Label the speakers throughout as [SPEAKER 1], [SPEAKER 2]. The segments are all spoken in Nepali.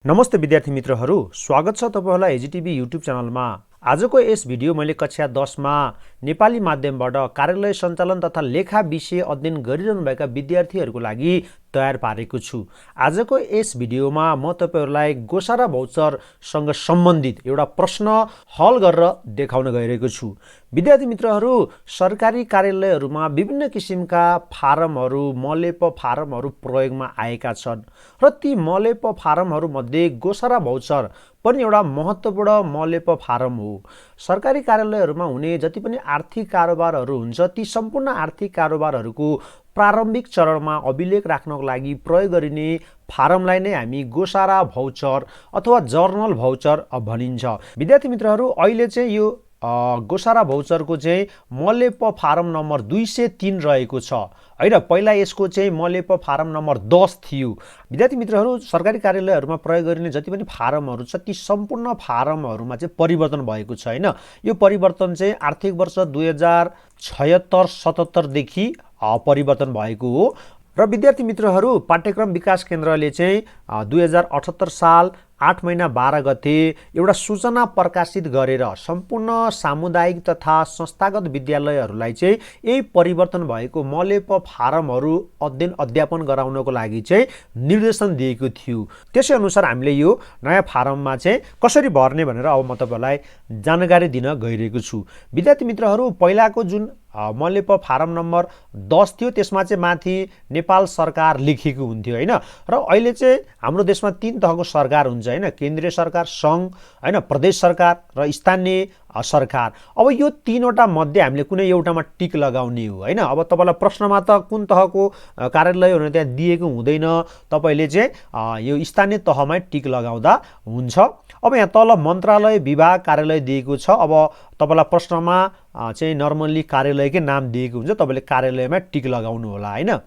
[SPEAKER 1] नमस्ते विद्यार्थी मित्रहरू, स्वागत छ तपाईहरुलाई एजीटीभी युट्युब च्यानलमा। आजको यस भिडियो मैले कक्षा 10 मा नेपाली माध्यमबाट कार्यालय सञ्चालन तथा लेखा विषय अध्ययन गरिरहनु भएका विद्यार्थीहरूको लागि तयार पारेको छु। आजको यस भिडियोमा म तपाईहरुलाई गोसारा भौचरसँग सम्बन्धित एउटा प्रश्न हल गरेर देखाउन गइरहेको छु। विद्यार्थी मित्रहरू, सरकारी कार्यालयहरूमा विभिन्न किसिमका फारमहरू, मलेप फारमहरू प्रयोगमा आएका छन् र ती मलेप फारमहरू मध्ये गोसारा भौचर पनि एउटा महत्त्वपूर्ण मलेप फारम हो। सरकारी कार्यालयहरूमा हुने जति पनि आर्थिक कारोबारहरू हुन्छ, ती सम्पूर्ण आर्थिक कारोबारहरूको प्रारम्भिक चरणमा अभिलेख राख्नको लागि प्रयोग गरिने फारमलाई नै हामी गोसारा भौचर अथवा जर्नल भौचर भनिन्छ। विद्यार्थी मित्रहरू, अहिले चाहिँ यो गोसारा भौचरको चाहिँ मलेप फारम नम्बर 203 रहेको छ हैन। पहिला यसको चाहिँ मलेप फारम नम्बर 10 थियो। विद्यार्थी मित्रहरू, सरकारी कार्यालयहरूमा प्रयोग गरिने जति पनि फारमहरू छ, ती सम्पूर्ण फारमहरूमा चाहिँ परिवर्तन भएको छ हैन। यो परिवर्तन चाहिँ आर्थिक वर्ष 2076-77 देखि परिवर्तन भएको हो। र विद्यार्थी मित्रहरू, पाठ्यक्रम विकास केन्द्रले चाहिँ 2078 साल 8 महिना 12 गते एउटा सूचना प्रकाशित गरेर सम्पूर्ण सामुदायिक तथा संस्थागत विद्यालयहरूलाई चाहिँ यही परिवर्तन भएको मलेप फारमहरू अध्ययन अध्यापन गराउनको लागि चाहिँ निर्देशन दिएको थियो। त्यसै अनुसार हामीले यो नयाँ फारममा चाहिँ कसरी भर्ने भनेर अब म तपाईहरुलाई जानकारी दिन गइरहेको छु। विद्यार्थी मित्रहरू, पहिलाको जुन मलेप फारम नम्बर 10 थियो त्यसमा चाहिँ माथि नेपाल सरकार लेखिएको हुन्थ्यो हैन। र अहिले चाहिँ हाम्रो देशमा 3 तहको सरकार हुन्छ हैन, केन्द्रीय सरकार, संघ हैन, प्रदेश सरकार र स्थानीय सरकार। अब यो 3वटा मध्ये हामीले कुनै एउटामा टिक लगाउने हो हैन। अब तपाईलाई प्रश्नमा त कुन तहको कार्यालय हुने त्यहाँ दिएको हुँदैन, तपाईले चाहिँ यो स्थानीय तहमै टिक लगाउँदा हुन्छ। अब यहाँ तल मन्त्रालय, विभाग, कार्यालय दिएको छ। अब तपाईलाई प्रश्नमा चाहिँ नर्मली कार्यालयकै नाम दिएको हुन्छ, तपाईले कार्यालयमा टिक लगाउनु होला हैन।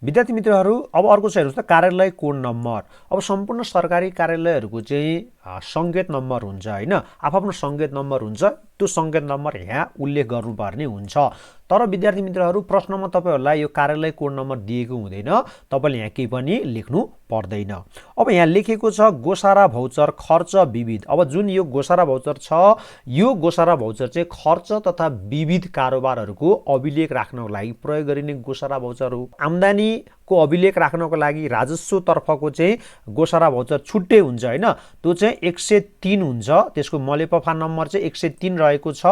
[SPEAKER 1] विद्यार्थी मित्रहरू, अब अर्को चाहिँ हेर्नुस् त कार्यालय कोड नम्बर। अब सम्पूर्ण सरकारी कार्यालयहरूको चाहिँ सङ्केत नम्बर हुन्छ हैन, आफ्नो सङ्केत नम्बर हुन्छ। त्यो सङ्केत नम्बर यहाँ उल्लेख गर्नुपर्ने हुन्छ। तर विद्यार्थी मित्रहरू, प्रश्नमा तपाईहरुलाई यो कार्यालय कोड नम्बर दिएको हुँदैन, तपाईले यहाँ केही पनि लेख्नु पर्दैन। अब यहाँ लेखेको छ गोसारा भौचर खर्च विविध। अब जुन यो गोसारा भौचर छ, यो गोसारा भौचर चाहिँ खर्च तथा विविध कारोबारहरूको अभिलेख राख्नको लागि प्रयोग गरिने गोसारा भौचर हो। आम्दानीको अभिलेख राख्नको लागि राजस्व तर्फको चाहिँ गोसारा भौचर छुट्टै हुन्छ हैन। त्यो चाहिँ 103 हुन्छ, त्यसको मलेप फारम नम्बर चाहिँ 103 रहेको छ।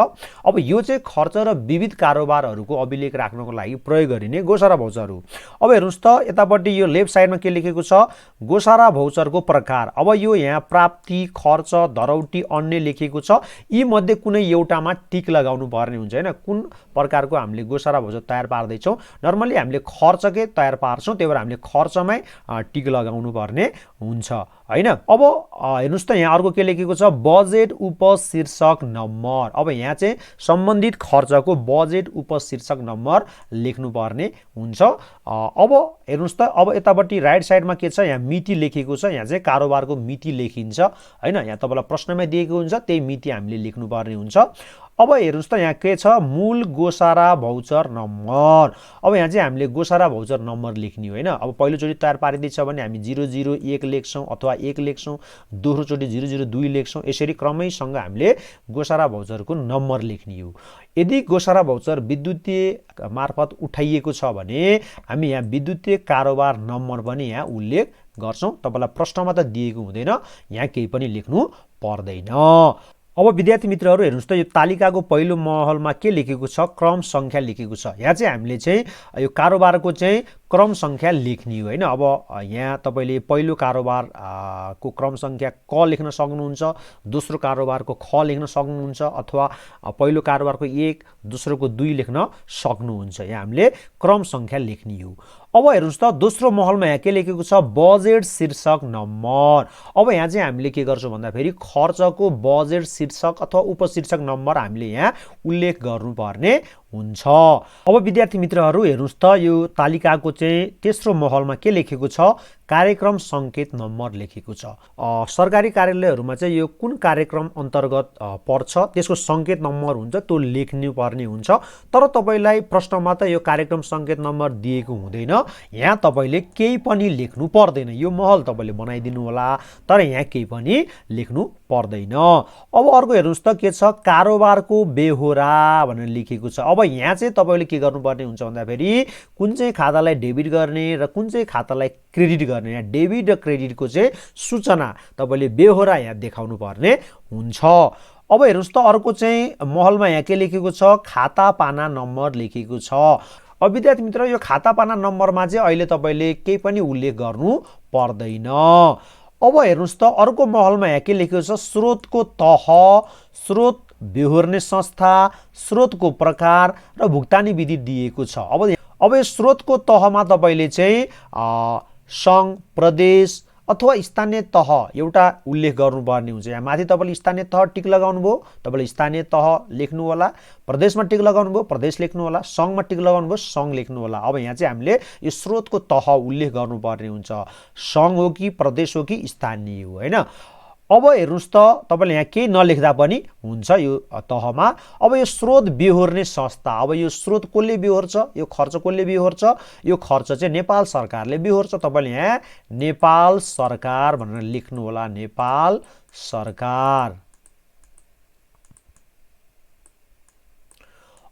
[SPEAKER 1] अब यो चाहिँ खर्च र विविध कारोबारहरूको अभिलेख राख्नको लागि प्रयोग गरिने गोसारा भौचर हो। अब हेर्नुस् त, यतापट्टि यो लेफ्ट साइडमा के लेखेको छ, गोसारा भौचरको प्रकार। अब यो यहाँ प्राप्ति, खर्च, धरौटी, अन्य लेखेको छ। यी मध्ये कुनै एउटामा टिक लगाउनु पर्ने हुन्छ हैन। कुन प्रकारको हामीले गोसारा भौचर तयार पार्दैछौँ, नर्मली हामीले खर्चकै तयार पार्छौँ, त्यही भएर हामीले खर्चमै टिक लगाउनु पर्ने हुन्छ हैन। अब हेर्नुस् त, यहाँ अर्को के लेखेको छ, बजेट उपशीर्षक नम्बर। अब यहाँ चाहिँ सम्बन्धित खर्चको बजेट उपशीर्षक नम्बर लेख्नुपर्ने हुन्छ। अब हेर्नुस् त, अब यतापट्टि राइट साइडमा के छ, यहाँ मिति लेखेको छ। यहाँ चाहिँ कारोबारको मिति लेखिन्छ हैन। यहाँ तपाईलाई प्रश्नमै दिएको हुन्छ, त्यही मिति हामीले लेख्नुपर्ने हुन्छ। अब हेर्नुस् त, यहाँ के छ, मूल गोसारा भौचर नम्बर। अब यहाँ चाहिँ हामीले गोसारा भौचर नम्बर लेख्ने हो हैन। अब पहिलोचोटि तयार पारिदिछ भने हामी 001 लेख्छौँ अथवा 1 लेख्छौँ, दोस्रोचोटि 002 लेख्छौँ। यसरी क्रमैसँग हामीले गोसारा भौचरको नम्बर लेख्ने हो। यदि गोसारा भौचर विद्युतीय मार्फत उठाइएको छ भने हामी यहाँ विद्युतीय कारोबार नम्बर पनि यहाँ उल्लेख गर्छौँ। तपाईलाई प्रश्नमा त दिएको हुँदैन, यहाँ केही पनि लेख्नु पर्दैन। अब विद्यार्थी मित्रहरू, हेर्नुस् त, यो तालिकाको पहिलो महलमा के लेखेको छ, क्रम सङ्ख्या लेखेको छ। यहाँ चाहिँ हामीले चाहिँ यो कारोबारको चाहिँ क्रम सङ्ख्या लेख्ने हो हैन। अब यहाँ तपाईले पहिलो कारोबार को क्रम सङ्ख्या क लेख्न सक्नुहुन्छ, दोस्रो कारोबारको ख लेख्न सक्नुहुन्छ, अथवा पहिलो कारोबारको 1, दोस्रोको 2 लेख्न सक्नुहुन्छ। यहाँ हामीले क्रम सङ्ख्या लेख्ने हो। अब हेर्नुस् त, दोस्रो महलमा यहाँ के लेखेको छ, बजेट शीर्षक नम्बर। अब यहाँ चाहिँ हामीले के गर्छौँ भन्दाखेरि खर्चको बजेट शीर्षक अथवा उपशीर्षक नम्बर हामीले यहाँ उल्लेख गर्नुपर्ने हुन्छ। अब विद्यार्थी मित्रहरू, हेर्नुस् त, यो तालिकाको चाहिँ तेस्रो महलमा के लेखेको छ, कार्यक्रम सङ्केत नम्बर लेखेको छ। सरकारी कार्यालयहरूमा चाहिँ यो कुन कार्यक्रम अन्तर्गत पर्छ त्यसको सङ्केत नम्बर हुन्छ, त्यो लेख्नुपर्ने हुन्छ। तर तपाईँलाई प्रश्नमा त यो कार्यक्रम सङ्केत नम्बर दिएको हुँदैन, यहाँ तपाईँले केही पनि लेख्नु पर्दैन। यो महल तपाईँले बनाइदिनु होला, तर यहाँ केही पनि लेख्नु पर्दैन। अब अर्को हेर्नुहोस् त के छ, कारोबारको बेहोरा भनेर लेखेको छ। अब यहाँ चाहिँ तपाईँले के गर्नुपर्ने हुन्छ भन्दाखेरि कुन चाहिँ खातालाई डेबिट गर्ने र कुन चाहिँ खातालाई क्रेडिट गर्ने, यहाँ डेबिट र क्रेडिटको चाहिँ सूचना तपाईँले बेहोरा यहाँ देखाउनु पर्ने हुन्छ। अब हेर्नुहोस् त अर्को चाहिँ महलमा यहाँ के लेखेको छ, खाता पाना नम्बर लेखेको छ। अब विद्यार्थी मित्र यो खाता पाना नम्बरमा चाहिँ अहिले तपाईँले केही पनि उल्लेख गर्नु पर्दैन। अब हेर्नुहोस् त अर्को महलमा यहाँ के लेखेको छ, स्रोतको तह, स्रोत बेहोर्ने संस्था, स्रोतको प्रकार र भुक्तानी विधि दिएको छ। अब यो स्रोतको तहमा तपाईँले चाहिँ सङ्घ, प्रदेश अथवा स्थानीय तह एउटा उल्लेख गर्नुपर्ने हुन्छ। यहाँ माथि तपाईँले स्थानीय तह टिक लगाउनु भयो, तपाईँले स्थानीय तह लेख्नु होला। प्रदेशमा टिक लगाउनु भयो, प्रदेश लेख्नु होला। सङ्घमा टिक लगाउनु भयो, सङ्घ लेख्नु होला। अब यहाँ चाहिँ हामीले यो स्रोतको तह उल्लेख गर्नुपर्ने हुन्छ, सङ्घ हो कि प्रदेश हो कि स्थानीय हो, होइन। अब हेर्नुहोस् त तपाईँले यहाँ केही नलेख्दा पनि हुन्छ यो तहमा। अब यो स्रोत बेहोर्ने संस्था, अब यो स्रोत कसले बेहोर्छ, यो खर्च कसले बेहोर्छ, यो खर्च चाहिँ नेपाल सरकारले बेहोर्छ। तपाईँले यहाँ नेपाल सरकार भनेर लेख्नु होला, नेपाल सरकार।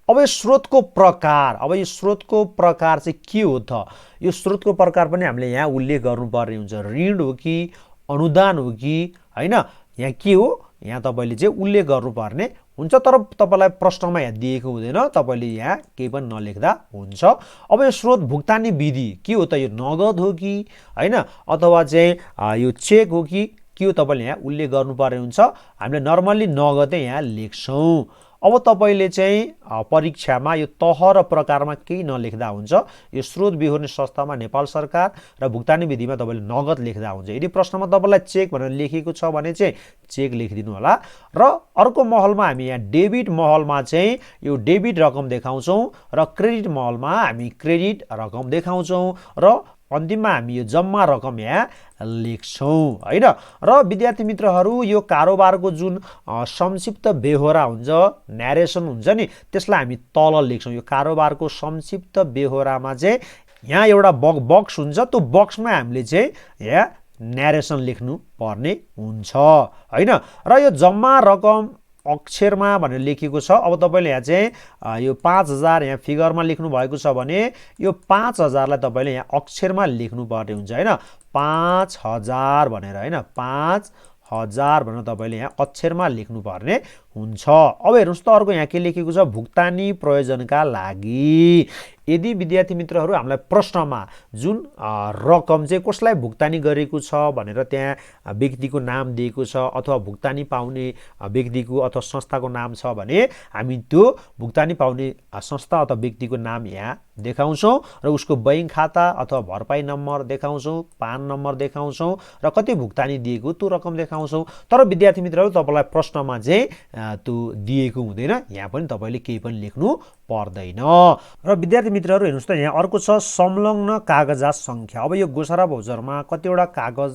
[SPEAKER 1] अब यो स्रोतको प्रकार, अब यो स्रोतको प्रकार चाहिँ के हो त, यो स्रोतको प्रकार पनि हामीले यहाँ उल्लेख गर्नुपर्ने हुन्छ। ऋण हो कि अनुदान हो कि, होइन, यहाँ के हो यहाँ तपाईँले चाहिँ उल्लेख गर्नुपर्ने हुन्छ। तर तपाईँलाई प्रश्नमा यहाँ दिएको हुँदैन, तपाईँले यहाँ केही पनि नलेख्दा हुन्छ। अब यो स्रोत भुक्तानी विधि के हो त, यो नगद हो कि, होइन, अथवा चाहिँ यो चेक हो कि के हो, तपाईँले यहाँ उल्लेख गर्नुपर्ने हुन्छ। हामीले नर्मल्ली नगदै यहाँ लेख्छौँ। अब तपाईँले चाहिँ परीक्षामा यो तह र प्रकारमा केही नलेख्दा हुन्छ। यो स्रोत बेहोर्ने संस्थामा नेपाल सरकार र भुक्तानी विधिमा तपाईँले नगद लेख्दा हुन्छ। यदि प्रश्नमा तपाईँलाई चेक भनेर लेखेको छ भने चाहिँ चेक लेखिदिनु होला। र अर्को महलमा हामी यहाँ डेबिट महलमा चाहिँ यो डेबिट रकम देखाउँछौँ र क्रेडिट महलमा हामी क्रेडिट रकम देखाउँछौँ र अन्तिममा हामी यो जम्मा रकम यहाँ लेख्छौँ, होइन। र विद्यार्थी मित्रहरू यो कारोबारको जुन संक्षिप्त बेहोरा हुन्छ, न्यारेसन हुन्छ नि, त्यसलाई हामी तल लेख्छौँ। यो कारोबारको संक्षिप्त बेहोरामा चाहिँ यहाँ एउटा बक्स हुन्छ, त्यो बक्समा हामीले चाहिँ यहाँ न्यारेसन लेख्नु पर्ने हुन्छ, होइन। र यो जम्मा रकम अक्षरमा भनेर लेखेको छ। अब तपाईँले यहाँ चाहिँ यो 5000 यहाँ फिगरमा लेख्नु भएको छ भने यो 5000लाई तपाईँले यहाँ अक्षरमा लेख्नुपर्ने हुन्छ, होइन। 5000 भनेर, होइन, 5000 भनेर तपाईँले यहाँ अक्षरमा लेख्नुपर्ने हुन्छ। अब हेर्नुहोस् त अर्को यहाँ के लेखेको छ, भुक्तानी प्रयोजनका लागि। यदि विद्यार्थी मित्रहरू हामीलाई प्रश्नमा जुन रकम चाहिँ कसलाई भुक्तानी गरेको छ भनेर त्यहाँ व्यक्तिको नाम दिएको छ अथवा भुक्तानी पाउने व्यक्तिको अथवा संस्थाको नाम छ भने हामी त्यो भुक्तानी पाउने संस्था अथवा व्यक्तिको नाम यहाँ देखाउँछौँ र उसको बैंक खाता अथवा भरपाई नम्बर देखाउँछौँ, पान नम्बर देखाउँछौँ र कति भुक्तानी दिएको त्यो रकम देखाउँछौँ। तर विद्यार्थी मित्रहरू तपाईँलाई प्रश्नमा चाहिँ त्यो दिएको हुँदैन, यहाँ पनि तपाईँले केही पनि लेख्नु पर्दैन। र विद्यार्थी मित्रहरू हेर्नुहोस् त यहाँ अर्को छ संलग्न कागजात सङ्ख्या। अब यो गोसारा भौचरमा कतिवटा कागज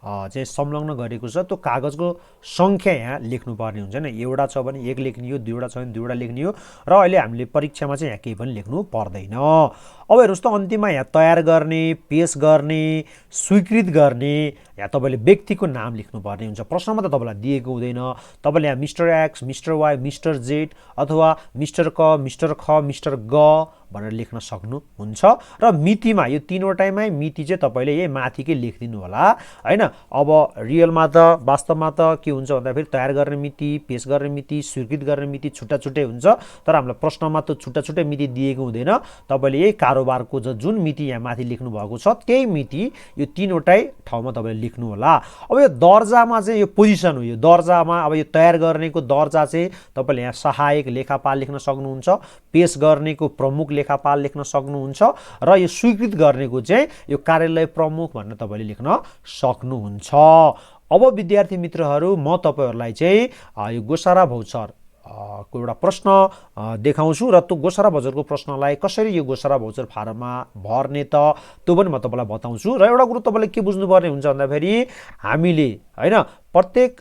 [SPEAKER 1] चाहिँ संलग्न गरेको छ, त्यो कागजको सङ्ख्या यहाँ लेख्नुपर्ने हुन्छ नि। एउटा छ भने 1 लेख्ने हो, दुईवटा छ भने 2वटा लेख्ने हो र अहिले हामीले परीक्षामा चाहिँ यहाँ केही पनि लेख्नु पर्दैन। अब हेर्नुहोस् त अन्तिममा यहाँ तयार गर्ने, पेश गर्ने, स्वीकृत गर्ने, यहाँ तपाईँले व्यक्तिको नाम लेख्नुपर्ने हुन्छ। प्रश्नमा त तपाईँलाई दिएको हुँदैन, तपाईँले यहाँ mister X, mister Y, mister Z अथवा मिस्टर क, मिस्टर ख, मिस्टर ग भनेर लेख्न सक्नुहुन्छ। र मितिमा यो 3वटामै मिति चाहिँ तपाईँले यही माथिकै लेखिदिनु होला, होइन। अब रियलमा त वास्तवमा त के हुन्छ भन्दाखेरि तयार गर्ने मिति, पेश गर्ने मिति, स्वीकृत गर्ने मिति छुट्टा छुट्टै हुन्छ। तर हामीलाई प्रश्नमा त छुट्टा छुट्टै मिति दिएको हुँदैन, तपाईँले यही कारोबारको जुन मिति यहाँ माथि लेख्नु भएको छ त्यही मिति यो 3वटै ठाउँमा तपाईँले लेख्नु होला। अब यो दर्जामा चाहिँ यो पोजिसन हो, यो दर्जामा अब यो तयार गर्नेको दर्जा चाहिँ तपाईँले यहाँ सहायक लेखापाल लेख्न सक्नुहुन्छ, पेश गर्नेको प्रमुख लेखापाल लेख्न सक्नुहुन्छ र यो स्वीकृत गर्नेको चाहिँ यो कार्यालय प्रमुख भनेर तपाईँले लेख्न सक्नुहुन्छ। अब विद्यार्थी मित्रहरू म तपाईँहरूलाई चाहिँ यो गोसारा भौचर को एउटा प्रश्न देखाउँछु र त्यो गोसारा भाउचरको प्रश्नलाई कसरी यो गोसारा भाउचर फारममा भर्ने त त्यो पनि म तपाईँलाई बताउँछु। र एउटा कुरो तपाईँले के बुझ्नुपर्ने हुन्छ भन्दाखेरि हामीले होइन प्रत्येक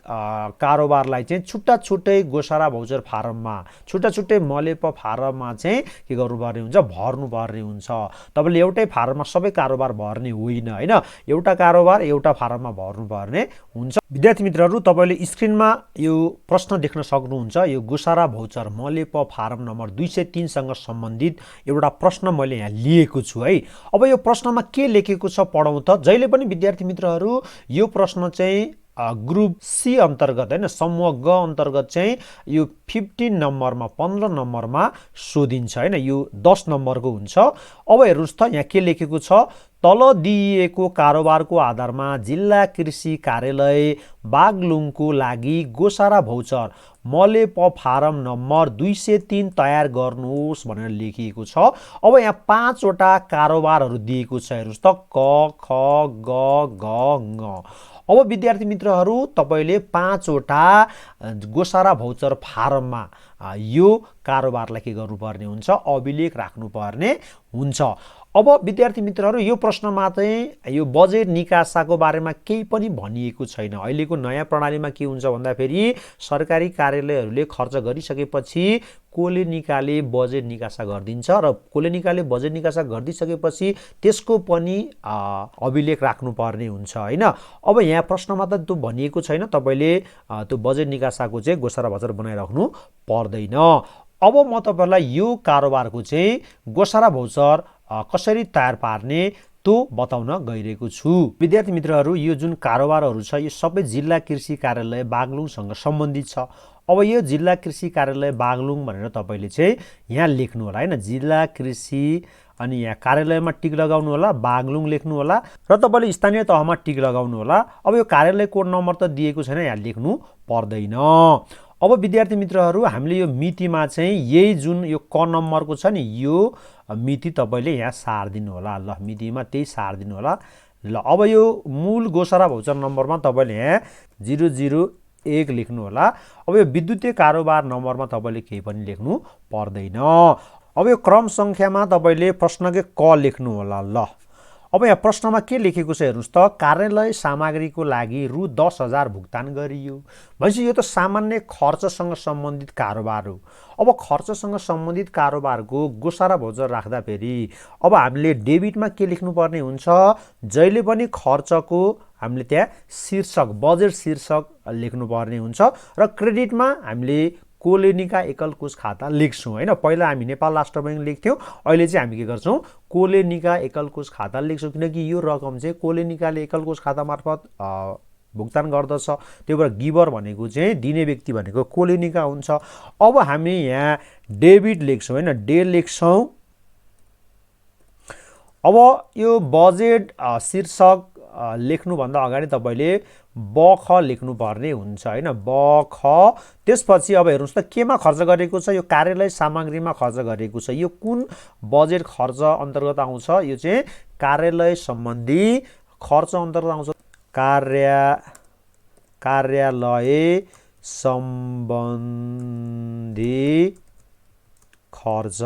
[SPEAKER 1] कारोबारलाई चाहिँ छुट्टा छुट्टै गोसारा भाउचर फारममा छुट्टा छुट्टै मलेप फारममा चाहिँ के गर्नुपर्ने हुन्छ, भर्नुपर्ने हुन्छ। तपाईँले एउटै फारममा सबै कारोबार भर्ने होइन होइन, एउटा कारोबार एउटा फारममा भर्नुपर्ने हुन्छ। विद्यार्थी मित्रहरू, तपाईँले स्क्रिनमा यो प्रश्न देख्न सक्नुहुन्छ। यो गोसारा भाउचर मलेप फारम नम्बर 203 सँग सम्बन्धित एउटा प्रश्न मैले यहाँ लिएको छु है। अब यो प्रश्नमा के लेखेको छ पढौँ त। जहिले पनि विद्यार्थी मित्रहरू यो प्रश्न चाहिँ ग्रुप सी अन्तर्गत होइन, समूह ग अन्तर्गत चाहिँ यो 15 नम्बरमा 15 नम्बरमा सोधिन्छ होइन, यो 10 नम्बरको हुन्छ। अब हेर्नुहोस् त यहाँ के लेखेको छ, तल दिइएको कारोबारको आधारमा जिल्ला कृषि कार्यालय बागलुङको लागि गोसारा भाउचर मलेप फारम नम्बर 203 तयार गर्नुहोस् भनेर लेखिएको छ। अब यहाँ 5 वटा कारोबारहरू दिएको छ। हेर्नुहोस् त, क ख ग घ ङ। अब विद्यार्थी मित्रहरू, तपाईँले 5 वटा गोसारा भाउचर फारममा यो कारोबारलाई के गर्नुपर्ने हुन्छ, अभिलेख राख्नुपर्ने हुन्छ। अब विद्यार्थी मित्रहरू, यो प्रश्नमा चाहिँ यो बजेट निकासाको बारेमा केही पनि भनिएको छैन। अहिलेको नयाँ प्रणालीमा के हुन्छ भन्दाखेरि सरकारी कार्यालयहरूले खर्च गरिसकेपछि कोले निकाले बजेट निकासा गरिदिन्छ र कोले निकाले बजेट निकासा गरिदिसकेपछि त्यसको पनि अभिलेख राख्नुपर्ने हुन्छ होइन। अब यहाँ प्रश्नमा त त्यो भनिएको छैन, तपाईँले त्यो बजेट निकासाको चाहिँ गोसारा भाउचर बनाइराख्नु पर्दैन। अब म तपाईँलाई यो कारोबारको चाहिँ गोसारा भाउचर कसरी तयार पार्ने त्यो बताउन गइरहेको छु। विद्यार्थी मित्रहरू, यो जुन कारोबारहरू छ यो सबै जिल्ला कृषि कार्यालय बागलुङसँग सम्बन्धित छ। अब यो जिल्ला कृषि कार्यालय बागलुङ भनेर तपाईँले चाहिँ यहाँ लेख्नु होला होइन, जिल्ला कृषि अनि यहाँ कार्यालयमा टिक लगाउनु होला, बागलुङ लेख्नु होला र तपाईँले स्थानीय तहमा टिक लगाउनु होला। अब यो कार्यालय कोड नम्बर त दिएको छैन, यहाँ लेख्नु पर्दैन। अब विद्यार्थी मित्रहरू, हामीले यो मितिमा चाहिँ यही जुन यो क नम्बरको छ नि, यो मिति तपाईँले यहाँ सारिदिनु होला। ल, मितिमा त्यही सारिदिनु होला। ल, अब यो मूल गोसारा भाउचर नम्बरमा तपाईँले यहाँ 001 लेख्नु होला। अब यो विद्युतीय कारोबार नम्बरमा तपाईँले केही पनि लेख्नु पर्दैन। अब यो क्रम सङ्ख्यामा तपाईँले प्रश्नकै क लेख्नु होला। ल, अब यहाँ प्रश्नमा के लेखेको छ हेर्नुहोस् त, कार्यालय सामग्रीको लागि रु 10,000 भुक्तान गरियो। भनेपछि यो त सामान्य खर्चसँग सम्बन्धित कारोबार हो। अब खर्चसँग सम्बन्धित कारोबारको गोसारा भाउचर राख्दाखेरि अब हामीले डेबिटमा के लेख्नुपर्ने हुन्छ, जहिले पनि खर्चको हामीले त्यहाँ शीर्षक बजेट शीर्षक लेख्नुपर्ने हुन्छ र क्रेडिटमा हामीले कोलेनिका एकल कोष खाता लेख्छौँ होइन। पहिला हामी नेपाल राष्ट्र बैङ्क लेख्थ्यौँ, अहिले चाहिँ हामी के गर्छौँ, कोलेनिका एकल कोष खाता लेख्छौँ, किनकि यो रकम चाहिँ कोलेनिकाले एकल कोष खाता मार्फत भुक्तान गर्दछ। त्यो भएर गिभर भनेको चाहिँ दिने व्यक्ति भनेको कोलेनिका हुन्छ। अब हामी यहाँ डेबिट लेख्छौँ होइन, डे लेख्छौँ। अब यो बजेट शीर्षक लेख्नुभन्दा अगाडि तपाईँले बख लेख्नुपर्ने हुन्छ होइन, बख। त्यसपछि अब हेर्नुहोस् त, केमा खर्च गरेको छ, यो कार्यालय सामग्रीमा खर्च गरेको छ। यो कुन बजेट खर्च अन्तर्गत आउँछ, यो चाहिँ कार्यालय सम्बन्धी खर्च अन्तर्गत आउँछ। कार्यालय सम्बन्धी खर्च।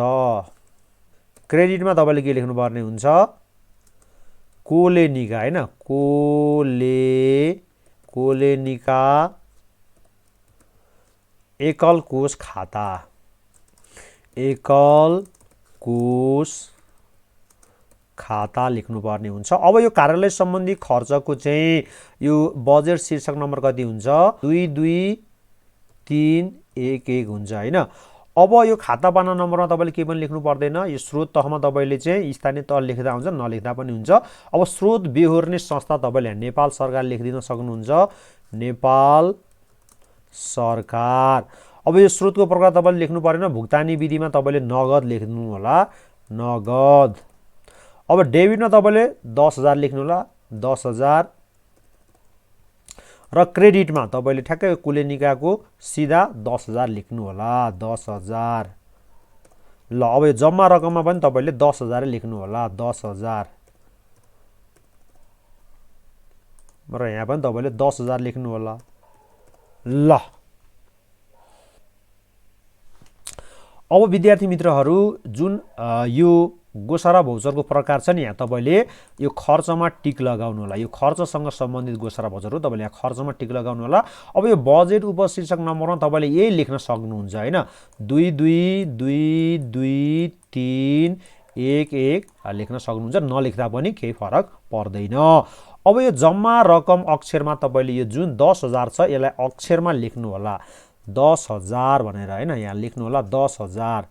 [SPEAKER 1] क्रेडिटमा तपाईँले के लेख्नुपर्ने हुन्छ, कोलेनिका होइन, कोलेनिका एकल कोष खाता, एकल कोष खाता लेख्नुपर्ने हुन्छ। अब यो कार्यालय सम्बन्धी खर्चको चाहिँ यो बजेट शीर्षक नम्बर कति हुन्छ, 22311 हुन्छ होइन। अब यो खाता पाना नम्बरमा तपाईँले केही पनि लेख्नु पर्दैन। यो स्रोत तहमा तपाईँले चाहिँ स्थानीय तह लेख्दा हुन्छ, नलेख्दा पनि हुन्छ। अब स्रोत बेहोर्ने संस्था तपाईँले नेपाल सरकार लेखिदिन सक्नुहुन्छ, नेपाल सरकार। अब यो स्रोतको प्रकार तपाईँले लेख्नु परेन। भुक्तानी विधिमा तपाईँले नगद लेख्नु होला, नगद। अब डेबिटमा तपाईँले 10,000 लेख्नु होला, 10,000। र क्रेडिटमा तपाईँले ठ्याक्कै कोलेनिकाको सिधा 10,000 लेख्नु होला, 10,000। ल, अब यो जम्मा रकममा पनि तपाईँले 10,000 लेख्नु होला, 10,000। र यहाँ पनि तपाईँले 10,000 लेख्नु होला। ल, अब विद्यार्थी मित्रहरू जुन यो गोसारा भौचरको प्रकार छ नि, यहाँ तपाईँले यो खर्चमा टिक लगाउनु होला। यो खर्चसँग सम्बन्धित गोसारा भौचर हो, तपाईँले यहाँ खर्चमा टिक लगाउनु होला। अब यो बजेट उपशीर्षक नम्बरमा तपाईँले यही लेख्न सक्नुहुन्छ होइन, 2 2 2 2 3 1 1 लेख्न सक्नुहुन्छ, नलेख्दा पनि केही फरक पर्दैन। अब यो जम्मा रकम अक्षरमा तपाईँले यो जुन 10,000 छ यसलाई अक्षरमा लेख्नु होला, 10,000 भनेर होइन, यहाँ लेख्नु होला 10,000,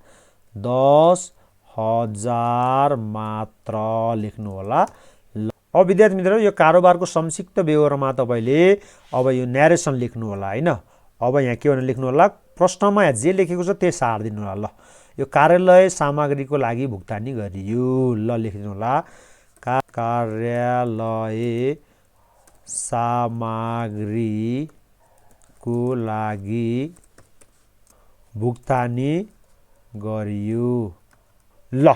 [SPEAKER 1] 10,000 मात्र लेख्नु होला। अब विद्यार्थी मित्रहरू यो कारोबारको संक्षिप्त व्यवहारमा तपाईँले अब यो न्यारेसन लेख्नु होला होइन। अब यहाँ के भनेर लेख्नु होला, प्रश्नमा यहाँ जे लेखेको छ त्यही सार्दिनु होला। ल यो कार्यालय सामग्रीको लागि भुक्तानी गरियो, ल लेख्नु होला, कार्यालय सामग्रीको लागि भुक्तानी गरियो। ल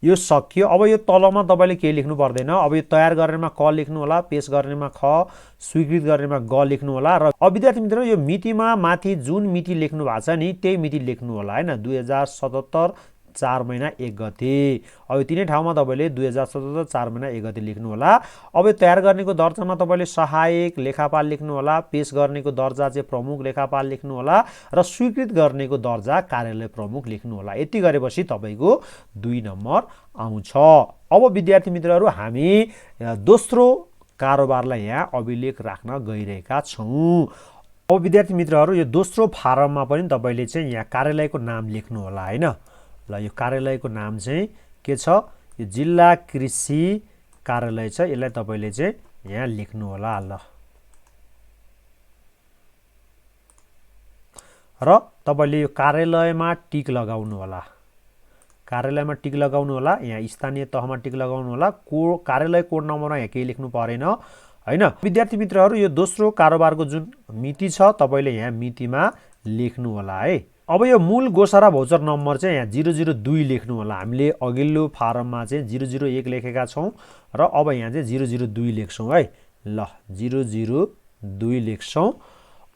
[SPEAKER 1] यो सकियो। अब यो तलमा तपाईँले केही लेख्नु पर्दैन। अब यो तयार गर्नेमा क लेख्नु होला, पेश गर्नेमा ख, स्वीकृत गर्नेमा ग लेख्नु होला। र अब विद्यार्थी मित्र यो मितिमा माथि जुन मिति लेख्नु भएको छ नि त्यही मिति लेख्नु होला होइन, 2077 4 महिना 1 गते। अब यो तिनै ठाउँमा तपाईँले 2077 4 महिना 1 गते लेख्नु होला। अब यो तयार गर्नेको दर्जामा तपाईँले सहायक लेखापाल लेख्नु होला, पेश गर्नेको दर्जा चाहिँ प्रमुख लेखापाल लेख्नु होला र स्वीकृत गर्नेको दर्जा कार्यालय प्रमुख लेख्नु होला। यति गरेपछि तपाईँको 2 नम्बर आउँछ। अब विद्यार्थी मित्रहरू हामी दोस्रो कारोबारलाई यहाँ अभिलेख राख्न गइरहेका छौँ। अब विद्यार्थी मित्रहरू यो दोस्रो फारममा पनि तपाईँले चाहिँ यहाँ कार्यालयको नाम लेख्नु होला होइन। ल यो कार्यालयको नाम चाहिँ के छ, यो जिल्ला कृषि कार्यालय छ, यसलाई तपाईँले चाहिँ यहाँ लेख्नु होला। ल र तपाईँले यो कार्यालयमा टिक लगाउनु होला, कार्यालयमा टिक लगाउनु होला, यहाँ स्थानीय तहमा टिक लगाउनु होला। कार्यालय कोड नम्बरमा यहाँ केही लेख्नु परेन होइन। विद्यार्थी मित्रहरू यो दोस्रो कारोबारको जुन मिति छ तपाईँले यहाँ मितिमा लेख्नु होला है। अब यो मूल गोसारा भौचर नम्बर चाहिँ यहाँ 002 लेख्नु होला। हामीले अघिल्लो फारममा चाहिँ 001 लेखेका छौँ र अब यहाँ चाहिँ 002 लेख्छौँ है। ल 002 लेख्छौँ।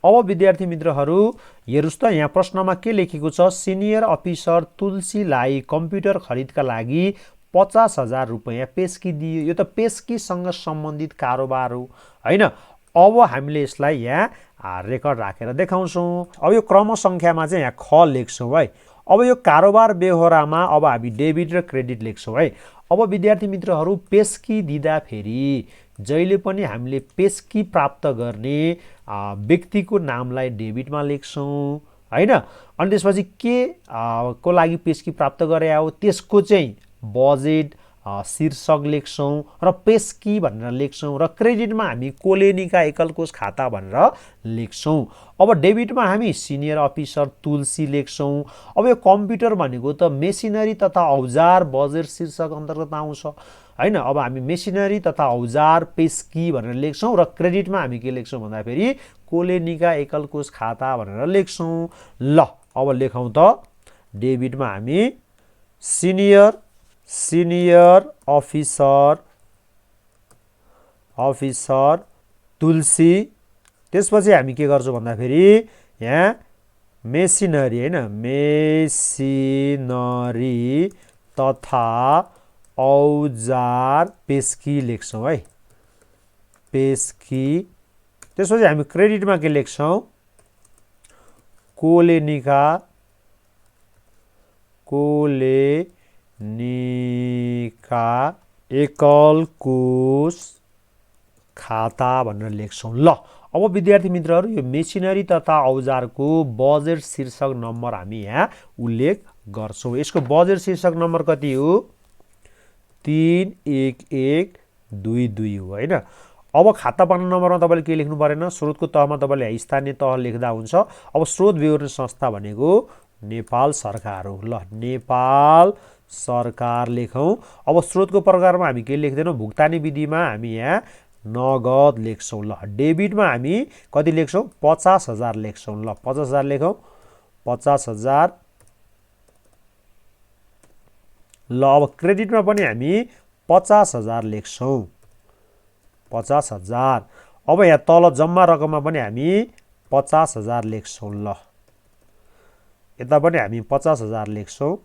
[SPEAKER 1] अब विद्यार्थी मित्रहरू हेर्नुहोस् त यहाँ प्रश्नमा के लेखेको छ, सिनियर अफिसर तुलसीलाई कम्प्युटर खरिदका लागि 50,000 रुपैयाँ पेस्की दियो। यो त पेस्कीसँग सम्बन्धित कारोबार हो होइन। अब हामीले यसलाई यहाँ रेकर्ड राखेर देखाउँछौँ। अब यो क्रम सङ्ख्यामा चाहिँ यहाँ ख लेख्छौँ है। अब यो कारोबार व्यवहारमा अब हामी डेबिट र क्रेडिट लेख्छौँ है। अब विद्यार्थी मित्रहरू पेस्की दिँदाखेरि जहिले पनि हामीले पेस्की प्राप्त गर्ने व्यक्तिको नामलाई डेबिटमा लेख्छौँ होइन। अनि त्यसपछि के को लागि पेस्की प्राप्त गरे हो त्यसको चाहिँ बजेट शीर्षक लेख्छौँ र पेस्की भनेर लेख्छौँ र क्रेडिटमा हामी कोलेनिका एकल कोष खाता भनेर लेख्छौँ। अब डेबिटमा हामी सिनियर अफिसर तुलसी लेख्छौँ। अब यो कम्प्युटर भनेको त मेसिनरी तथा औजार बजेट शीर्षक अन्तर्गत आउँछ होइन। अब हामी मेसिनरी तथा औजार पेस्की भनेर लेख्छौँ र क्रेडिटमा हामी के लेख्छौँ भन्दाखेरि कोलेनिका एकल कोष खाता भनेर लेख्छौँ। ल अब लेखौँ त, डेबिटमा हामी सिनियर अफिसर तुलसी, त्यसपछि हामी के गर्छौँ भन्दाखेरि यहाँ मेसिनरी होइन, मेसिनरी तथा औजार पेस्की लेख्छौँ है, पेस्की। त्यसपछि हामी क्रेडिटमा के लेख्छौँ, कोलेनिका एकल कोष खाता भनेर लेख्छौँ। ल अब विद्यार्थी मित्रहरू यो मेसिनरी तथा औजारको बजेट शीर्षक नम्बर हामी यहाँ उल्लेख गर्छौँ। यसको बजेट शीर्षक नम्बर कति हो, 31122 हो होइन। अब खाता पाउनु नम्बरमा तपाईँले के लेख्नु परेन, स्रोतको तहमा तपाईँले स्थानीय तह लेख्दा हुन्छ। अब स्रोत विवरण संस्था भनेको नेपाल सरकार हो। ल नेपाल सरकार लेखौँ। अब स्रोतको प्रकारमा हामी के लेख्दैनौँ, भुक्तानी विधिमा हामी यहाँ नगद लेख्छौँ। ल डेबिटमा हामी कति लेख्छौँ, 50,000 लेख्छौँ। ल 50,000 लेखौँ, 50,000। ल अब क्रेडिटमा पनि हामी 50,000 लेख्छौँ, 50,000। अब यहाँ तल जम्मा रकममा पनि हामी 50,000 लेख्छौँ। ल यता पनि हामी 50,000 लेख्छौँ।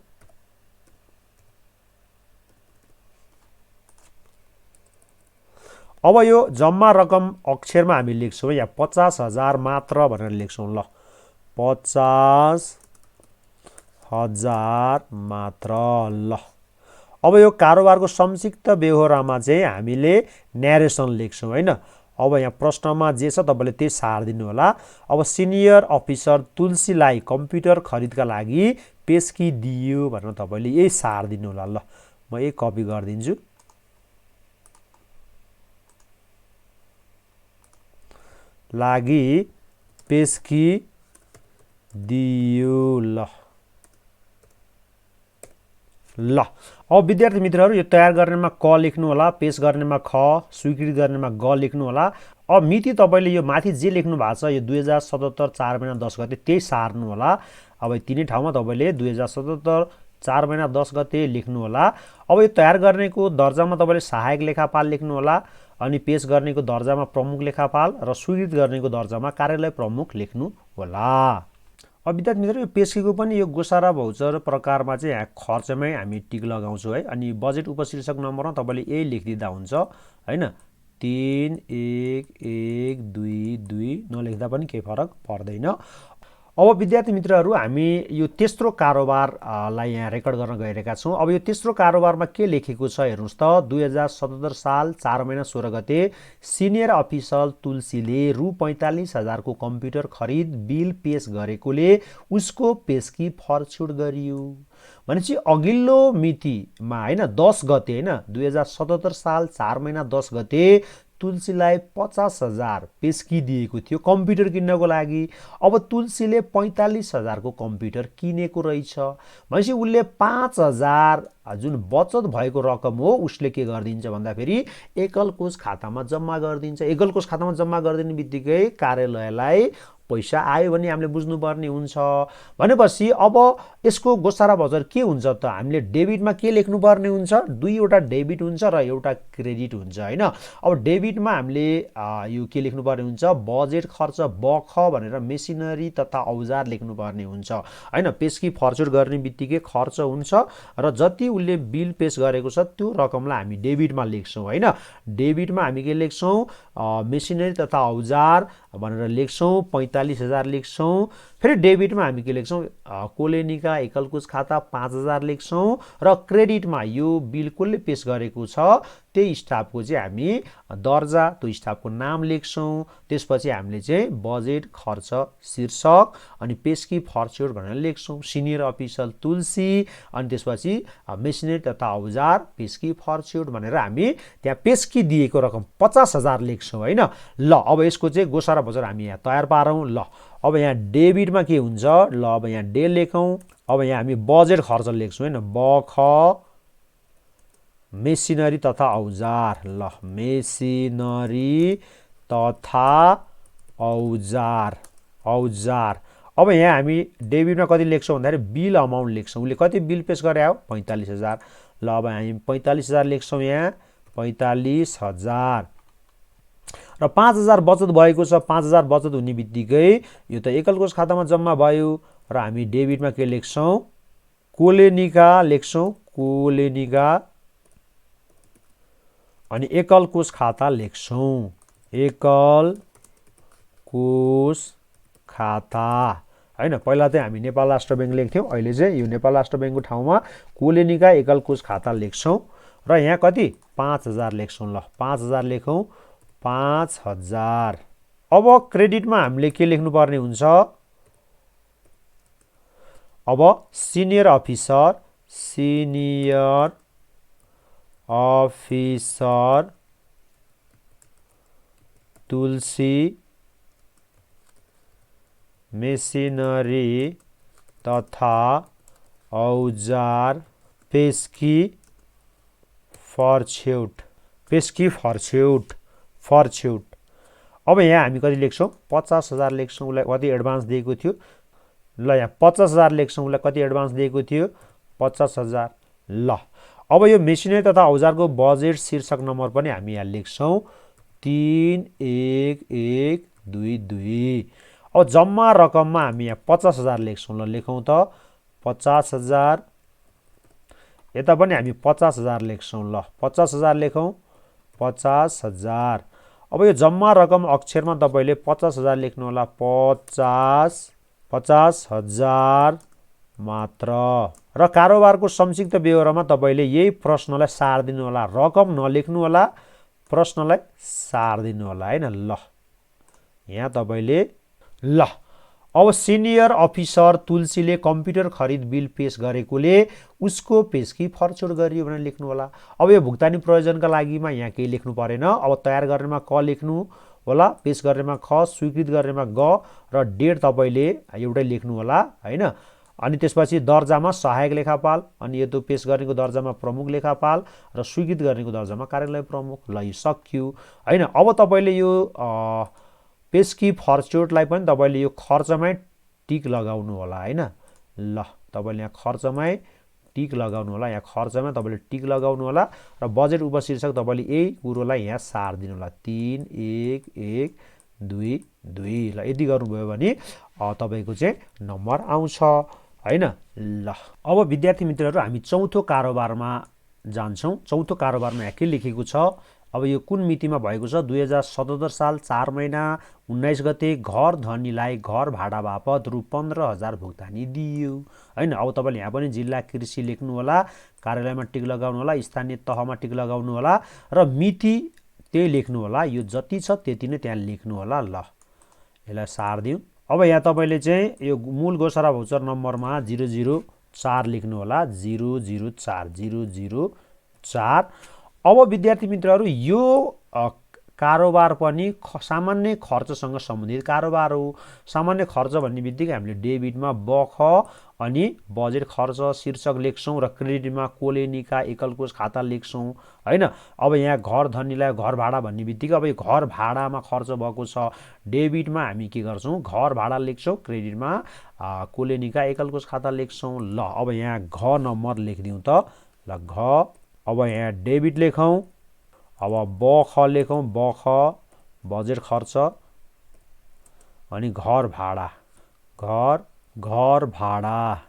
[SPEAKER 1] अब यो जम्मा रकम अक्षरमा हामी लेख्छौँ यहाँ 50,000 मात्र भनेर लेख्छौँ। ल 50,000 मात्र। ल अब यो कारोबारको संक्षिप्त बेहोरामा चाहिँ हामीले न्यारेसन लेख्छौँ हैन। अब यहाँ प्रश्नमा जे छ तपाईले त्यही सार दिनु होला। अब सिनियर अफिसर तुलसीलाई कम्प्युटर खरिदका लागि पेस्की दियो भनेर तपाईले यही सार दिनु होला। ल म यही कपी गरिदिन्छु। लागि पेस्की दियो। ल अब विद्यार्थी मित्रहरू यो तयार गर्नेमा क लेख्नु होला, पेश गर्नेमा ख, स्वीकृति गर्नेमा ग लेख्नु होला। अब मिति तपाईले यो माथि जे लेख्नु भएको छ यो 2077 4 महिना 10 गते त्यही सार्नु होला। अब तिनै ठाउँमा तपाईले 2077 4 महिना 10 गते लेख्नु होला। अब यो तयार गर्नेको दर्जामा तपाईले सहायक लेखापाल लेख्नु होला, अनि पेश गर्नेको दर्जामा प्रमुख लेखापाल र स्वीकृत गर्नेको दर्जामा कार्यालय प्रमुख लेख्नु होला। अब विद्यार्थी मित्र यो पेस्कीको पनि यो गोसारा भौचर प्रकारमा चाहिँ यहाँ खर्चमै हामी टिक लगाउँछौँ है। अनि बजेट उपशीर्षक नम्बरमा तपाईले यही लेखिदिँदा हुन्छ हैन। 3 1 1 2 2 नलेख्दा पनि केही फरक पर्दैन। अब विद्यार्थी मित्रहरू हामी यो तेस्रो कारोबारलाई यहाँ रेकर्ड गर्न गइरहेका छौँ। अब यो तेस्रो कारोबारमा के लेखेको छ हेर्नुहोस् त। 2077 साल 4 महिना 16 गते सिनियर अफिसर तुलसीले रु 45,000 को कम्प्युटर खरिद बिल पेश गरेकोले उसको पेस्की फरछुट गरियो। भनेपछि अघिल्लो मितिमा हैन 10 गते हैन 2077 साल 4 महिना 10 गते तुलसीलाई 50,000 पेस्की दिएको थियो कम्प्युटर किन्नको लागि। अब तुलसीले 45,000 को कम्प्युटर किनेको रहेछ। भनेपछि उसले 5,000 जुन बचत भएको रकम हो उसले के गरिदिन्छ भन्दाखेरि एकल कोष खातामा जम्मा गरिदिन्छ। एकल कोष खातामा जम्मा गरिदिने बित्तिकै कार्यालयलाई पैसा आयो भने हामीले बुझ्नुपर्ने हुन्छ। भनेपछि अब यसको गोसारा भौचर के हुन्छ त हामीले डेबिटमा के लेख्नुपर्ने हुन्छ। दुईवटा डेबिट हुन्छ र एउटा क्रेडिट हुन्छ हैन। अब डेबिटमा हामीले यो के लेख्नुपर्ने हुन्छ बजेट खर्च बख भनेर मेसिनरी तथा औजार लेख्नुपर्ने हुन्छ हैन। पेस्की फरछुट गर्ने बित्तिकै खर्च हुन्छ र जति उसले बिल पेश गरेको छ त्यो रकमलाई हामी डेबिटमा लेख्छौँ हैन। डेबिटमा हामी के लेख्छौँ मेसिनरी तथा औजार भनेर लेख्छौँ 45,000 लेख्छौँ। फेरि डेबिटमा हामी के लेख्छौँ कोलेनिका एकल कोष खाता 5,000 लेख्छौँ र क्रेडिटमा यो बिल कसले पेश गरेको छ त्यही स्टाफको चाहिँ हामी दर्जा त्यो स्टाफको नाम लेख्छौँ। त्यसपछि हामीले चाहिँ बजेट खर्च शीर्षक अनि पेस्की फरछुट भनेर लेख्छौँ सिनियर अफिसर तुलसी अनि त्यसपछि मेसिनरी तथा औजार पेस्की फरछुट भनेर हामी त्यहाँ पेस्की दिएको रकम 50,000 लेख्छौँ हैन। ल अब यसको चाहिँ गोसारा भौचर हामी यहाँ तयार पारौँ। ल अब यहाँ डेबिटमा के हुन्छ ल अब यहाँ डे लेखौँ। अब यहाँ हामी बजेट खर्च लेख्छौँ हैन बख मेसिनरी तथा औजार। ल मेसिनरी तथा औजार औजार। अब यहाँ हामी डेबिटमा कति लेख्छौँ भन्दाखेरि बिल अमाउन्ट लेख्छौँ। उसले कति बिल पेश गरे हो 45,000। ल अब हामी 45,000 लेख्छौँ यहाँ 45,000 र 5,000 बचत भएको छ। 5,000 बचत हुने बित्तिकै यो त एकल कोष खातामा जम्मा भयो र हामी डेबिटमा के लेख्छौँ कोलेनिका लेख्छौँ कोलेनिका अनि एकल कोष खाता लेख्छौँ एकल कोष खाता हैन। पहिला चाहिँ हामी नेपाल राष्ट्र बैंक लेख्थ्यौँ, अहिले चाहिँ यो नेपाल राष्ट्र बैंकको ठाउँमा कोलेनिका एकल कोष खाता लेख्छौँ र यहाँ कति 5,000 लेख्छौँ। ल 5,000 लेखौँ 5,000। अब क्रेडिटमा हामीले के लेख्नुपर्ने हुन्छ अब सिनियर अफिसर तुलसी मेसिनरी तथा औजार पेस्की फरछुट। अब यहाँ हामी कति लेख्छौँ 50,000 लेख्छौँ। उसलाई कति एडभान्स दिएको थियो ल यहाँ 50,000 लेख्छौँ। उसलाई कति एडभान्स दिएको थियो 50,000। ल अब यो मेसिनरी तथा औजारको बजेट शीर्षक नम्बर पनि हामी यहाँ लेख्छौँ 3 1 1 2 2। अब जम्मा रकममा हामी यहाँ 50,000 लेख्छौँ। ल लेखौँ त 50,000, यता पनि हामी 50,000 लेख्छौँ। ल 50,000 लेखौँ, 50,000। अब यो जम्मा रकम अक्षरमा तपाईँले 50,000 लेख्नु होला, 50,000 मात्र। र कारोबारको संक्षिप्त ब्यहोरामा तपाईँले यही प्रश्नलाई सार्दिनु होला, रकम नलेख्नु होला, प्रश्नलाई सार्दिनु होला हैन। ल यहाँ तपाईँले ल अब सिनियर अफिसर तुलसीले कम्प्युटर खरिद बिल पेश गरेकोले उसको पेशकी फरछोड गरियो भनेर लेख्नु होला। अब यो भुक्तानी प्रयोजनका लागिमा यहाँ केही लेख्नु परेन। अब तयार गर्नेमा क लेख्नु होला, पेश गर्नेमा ख, स्वीकृत गर्नेमा ग र डेट तपाईँले एउटै लेख्नु होला हैन। अनि त्यसपछि दर्जामा सहायक लेखापाल, अनि यो पेश गर्नेको दर्जामा प्रमुख लेखापाल र स्वीकृत गर्नेको दर्जामा कार्यालय प्रमुख। ल यो सक्यो हैन। अब तपाईँले यो पेशकी फरचोटलाई पनि तपाईँले यो खर्चमै टिक लगाउनु होला हैन। ल तपाईँले यहाँ खर्चमै टिक लगाउनु होला, यहाँ खर्चमा तपाईँले टिक लगाउनु होला र बजेट उपशीर्षक तपाईँले यही कुरोलाई यहाँ सार्दिनु होला, 3, 1, 1, 2, 2। ल यति गर्नुभयो भने तपाईँको चाहिँ नम्बर आउँछ हैन। ल अब विद्यार्थी मित्रहरू हामी चौथो कारोबारमा जान्छौँ। चौथो कारोबारमा यहाँ के लेखेको छ, अब यो कुन मितिमा भएको छ, 2077 साल 4 महिना 19 गते घर धनीलाई घर भाडा बापत रु 15,000 भुक्तानी दियो हैन। अब तपाईँले यहाँ पनि जिल्ला कृषि लेख्नु होला, कार्यालयमा टिक लगाउनु होला, स्थानीय तहमा टिक लगाउनु होला र मिति त्यही लेख्नु होला, यो जति छ त्यति नै त्यहाँ लेख्नु होला। ल यसलाई सार्दिउँ। अब यहाँ तपाईँले चाहिँ यो मूल घोषणा भौचर नम्बरमा 004 लेख्नु होला, 004 004। अब विद्यार्थी मित्रहरू यो कारोबार पनि सामान्य खर्चसँग सम्बन्धित कारोबार हो। सामान्य खर्च भन्ने बित्तिकै हामीले डेबिटमा बख अनि बजेट खर्च शीर्षक लेख्छौँ र क्रेडिटमा कोलेनिका एकल कोष खाता लेख्छौँ हैन। अब यहाँ घर धनीलाई घर भाडा भन्ने बित्तिकै अब यो घर भाडामा खर्च भएको छ, डेबिटमा हामी के गर्छौँ, घर भाडा लेख्छौँ, क्रेडिटमा कोलेनिका एकल कोष खाता लेख्छौँ। ल अब यहाँ घ नम्बर लेखिदिउँ त। ल घ, अब यहाँ डेबिट लेखौँ, अब बख लेखौँ, बख बजेट खर्च अनि घर भाडा, घर भाडा।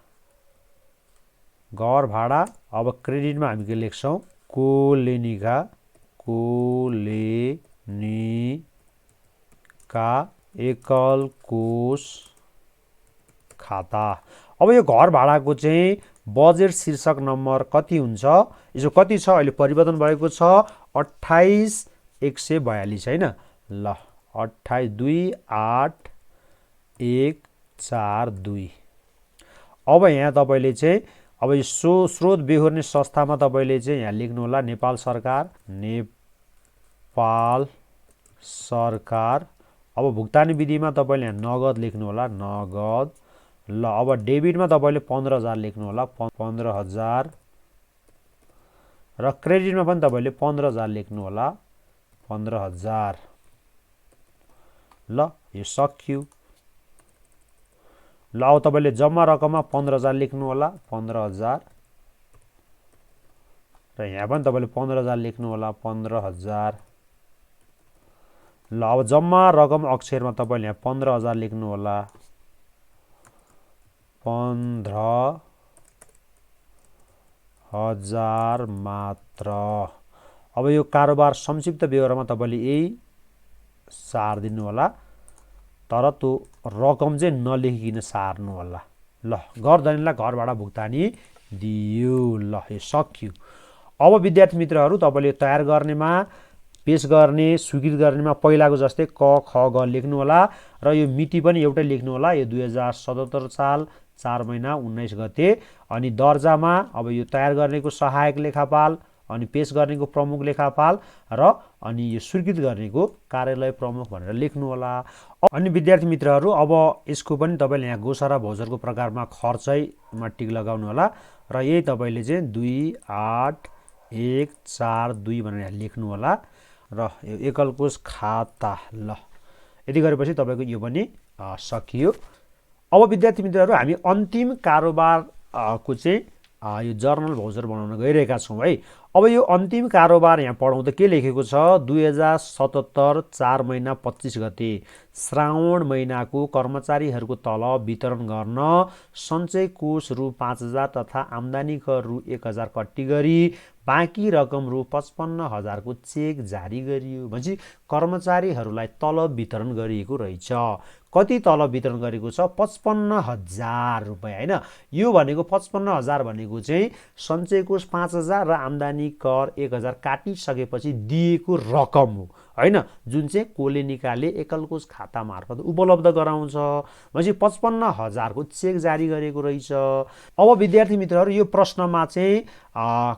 [SPEAKER 1] अब क्रेडिटमा हामी के लेख्छौँ, कोलेनिका एकल कोष खाता। अब यो घर भाडाको चाहिँ बजेट शीर्षक नम्बर कति हुन्छ, यसो कति छ अहिले परिवर्तन भएको छ 28,142 हैन। ल 28,2,8,1,4,2। अब यहाँ तपाईँले चाहिँ अब यो स्रोत बेहोर्ने संस्थामा तपाईँले चाहिँ यहाँ लेख्नु होला नेपाल सरकार। अब भुक्तानी विधिमा तपाईँले यहाँ नगद लेख्नु होला, नगद। ल अब डेबिटमा तपाईँले 15,000 लेख्नु होला, 15,000 र क्रेडिटमा पनि तपाईँले 15,000 लेख्नु होला, 15,000। ल यो सक्यो। ल अब तपाईँले जम्मा रकममा 15,000 लेख्नु होला, 15,000 र यहाँ पनि तपाईँले 15,000 लेख्नु होला, 15,000। ल अब जम्मा रकम अक्षरमा तपाईँले यहाँ 15,000 लेख्नु होला, 15,000 मात्र। अब यो कारोबार संक्षिप्त ब्यहोरामा तपाईँले यही सार्दिनु होला, तर त्यो रकम चाहिँ नलेखिकन सार्नु होला। ल घर धनीलाई घर भाडा भुक्तानी दियो। ल यो सक्यो। अब विद्यार्थी मित्रहरू तपाईँले तयार गर्नेमा, पेश गर्ने, स्वीकृत गर्नेमा पहिलाको जस्तै क ख ग लेख्नु होला र यो मिति पनि एउटै लेख्नु होला, यो 2077 साल 4 महिना 19 गते। अनि दर्जामा अब यो तयार गर्नेको सहायक लेखापाल, अनि पेश गर्नेको प्रमुख लेखापाल र अनि यो स्वीकृत गर्नेको कार्यालय प्रमुख भनेर लेख्नु होला। अनि विद्यार्थी मित्रहरू अब यसको पनि तपाईँले यहाँ घोषणा भौचरको प्रकारमा खर्चैमा टिक लगाउनु होला र यही तपाईँले चाहिँ 2,8,1,4,2 भनेर यहाँ लेख्नु होला र यो एकल कोष खाता। ल यति गरेपछि तपाईँको यो पनि सकियो। अब विद्यार्थी मित्रहरू हामी अन्तिम कारोबारको चाहिँ यो जर्नल भौचर बनाउन गइरहेका छौँ है। अब यो अन्तिम कारोबार यहाँ पढौँ त के लेखेको छ 2077 4 महिना 25 गते श्रावण महिनाको कर्मचारीहरूको तलब वितरण गर्न सञ्चय कोष रु 5000 तथा आम्दानी कर रु 1000 कट्टी गरी बाँकी रकम रु 55,000 को चेक जारी गरियो। भनेपछि कर्मचारीहरूलाई तलब वितरण गरिएको रहेछ। कति तलब वितरण गरेको छ 55,000 रुपैयाँ हैन। यो भनेको 55,000 भनेको चाहिँ सञ्चय कोष 5,000 र आम्दानी कर 1,000 काटिसकेपछि दिएको रकम हो हैन, जुन चाहिँ कोले निकाले एकल कोष खाता मार्फत उपलब्ध गराउँछ। भनेपछि 55,000 को चेक जारी गरेको रहेछ। अब विद्यार्थी मित्रहरू यो प्रश्नमा चाहिँ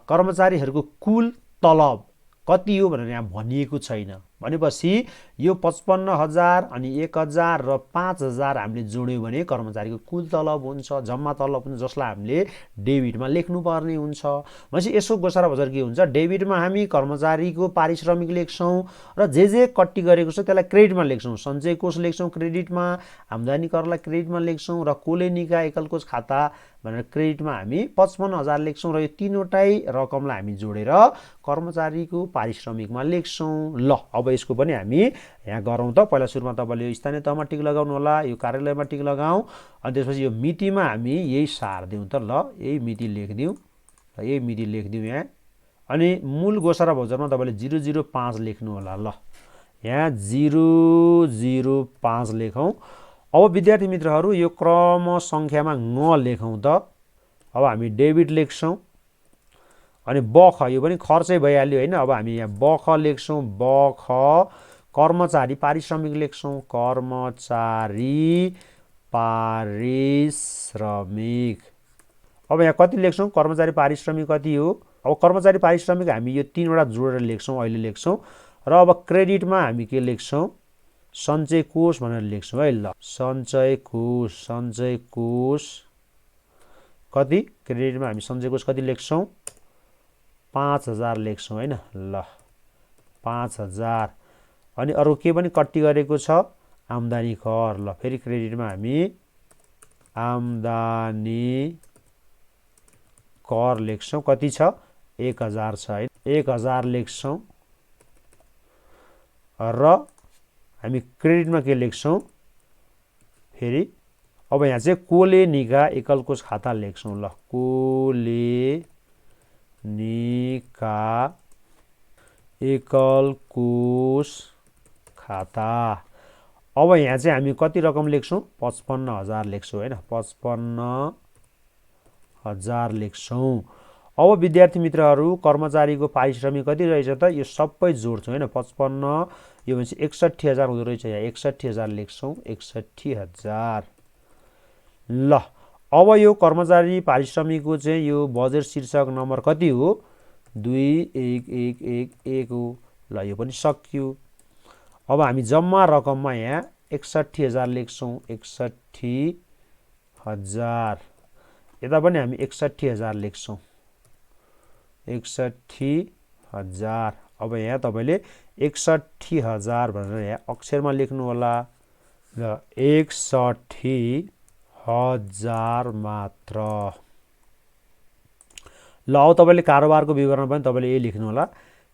[SPEAKER 1] कर्मचारीहरूको कुल तलब कति हो भनेर यहाँ भनिएको छैन। भनेपछि यो 55,000 अनि 1,000 र 5,000 हामीले जोड्यौँ भने कर्मचारीको कुल तलब हुन्छ, जम्मा तलब हुन्छ, जसलाई हामीले डेबिटमा लेख्नुपर्ने हुन्छ। भनेपछि यसो गोसारा बजार के हुन्छ, डेबिटमा हामी कर्मचारीको पारिश्रमिक लेख्छौँ र जे कट्टी गरेको छ त्यसलाई क्रेडिटमा लेख्छौँ। सञ्चय कोष लेख्छौँ क्रेडिटमा, आम्दानी करलाई क्रेडिटमा लेख्छौँ र कोले निकाय एकल कोष खाता भनेर क्रेडिटमा हामी 55,000 लेख्छौँ र यो तीनवटै रकमलाई हामी जोडेर कर्मचारीको पारिश्रमिकमा लेख्छौँ। ल अब यसको पनि हामी यहाँ गरौँ त। पहिला सुरुमा तपाईँले यो स्थानीय तहमा टिक लगाउनु होला, यो कार्यालयमा टिक लगाऊ, अनि त्यसपछि यो मितिमा हामी यही सार्दिउँ त। ल यही मिति लेखिदिउँ र यही मिति लेखिदिउँ यहाँ। अनि मूल गोसा र भौचरमा तपाईँले 005 लेख्नु होला। ल यहाँ 005 लेखौँ। अब विद्यार्थी मित्रहरू यो क्रम सङ्ख्यामा लेखौँ त। अब हामी डेबिट लेख्छौँ अनि बख यो पनि खर्चै भइहाल्यो हैन। अब हामी यहाँ बख लेख्छौँ, बख कर्मचारी पारिश्रमिक लेख्छौँ, कर्मचारी पारिश्रमिक। अब यहाँ कति लेख्छौँ, कर्मचारी पारिश्रमिक कति हो। अब कर्मचारी पारिश्रमिक हामी यो तीनवटा जोडेर लेख्छौँ, अहिले लेख्छौँ। र अब क्रेडिटमा हामी के लेख्छौँ, सञ्चय कोष भनेर लेख्छौँ है। ल सञ्चय कोष कति, क्रेडिटमा हामी सञ्चय कोष कति लेख्छौँ 5,000 लेख्छौँ हैन। ल 5,000 अनि अरु के पनि कट्टी गरेको छ आम्दानी कर। ल फेरि क्रेडिटमा हामी आम्दानी कर लेख्छौँ, कति छ 1,000 छ है, 1,000 लेख्छौँ। र हामी क्रेडिटमा के लेख्छौँ फेरि, अब यहाँ चाहिँ कोले निका एकल कोष खाता लेख्छौँ। ल कोले निका एकल कोष खाता। अब यहाँ चाहिँ हामी कति रकम लेख्छौँ 55,000 लेख्छौँ हैन, 55,000 लेख्छौँ। अब विद्यार्थी मित्रहरू कर्मचारीको पारिश्रमिक कति रहेछ त, यो सबै जोड्छौँ हैन। 55 यो भनेपछि 61,000 हुँदो रहेछ। यहाँ 61,000 लेख्छौँ, 61,000। ल अब यो कर्मचारी पारिश्रमिकको चाहिँ यो बजेट शीर्षक नम्बर कति हो 21111 हो। ल यो पनि सकियो। अब हामी जम्मा रकममा यहाँ 61,000 लेख्छौँ, 61,000। यता पनि हामी 61,000 लेख्छौँ, 61,000। अब यहाँ तपाईँले 61,000 भनेर यहाँ अक्षरमा लेख्नु होला। ल 61,000 मात्र। ल अब तपाईँले कारोबारको विवरण पनि तपाईँले यही लेख्नु होला,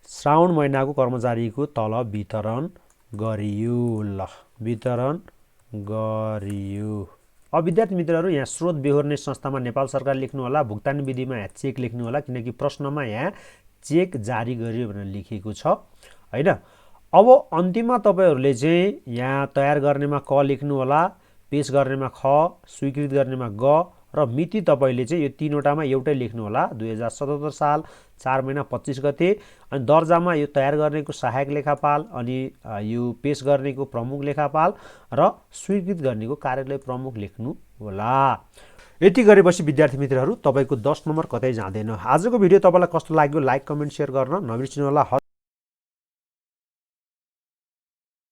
[SPEAKER 1] श्रावण महिनाको कर्मचारीको तलब वितरण गरियो। ल वितरण गरियो। अब विद्यार्थी मित्रहरू यहाँ स्रोत बेहोर्ने संस्थामा नेपाल सरकार लेख्नु होला, भुक्तानी विधिमा यहाँ चेक लेख्नु होला, किनकि प्रश्नमा यहाँ चेक जारी गरियो भनेर लेखिएको छ हैन। अब अन्तिममा तपाईँहरूले चाहिँ यहाँ तयार गर्नेमा क लेख्नु होला, पेश गर्नेमा ख, स्वीकृत गर्नेमा ग र मिति तपाईँले चाहिँ यो तीनवटामा एउटै लेख्नु होला। 2077 साल 4 महिना 25 गते। अनि दर्जामा यो तयार गर्नेको सहायक लेखापाल, अनि यो पेश गर्नेको प्रमुख लेखापाल र स्वीकृत गर्नेको कार्यालय प्रमुख लेख्नु होला। यति गरेपछि विद्यार्थी मित्रहरू तपाईँको 10 नम्बर कतै जाँदैन। आजको भिडियो तपाईँलाई कस्तो लाग्यो लाइक कमेन्ट सेयर गर्न नबिर्सिनु होला।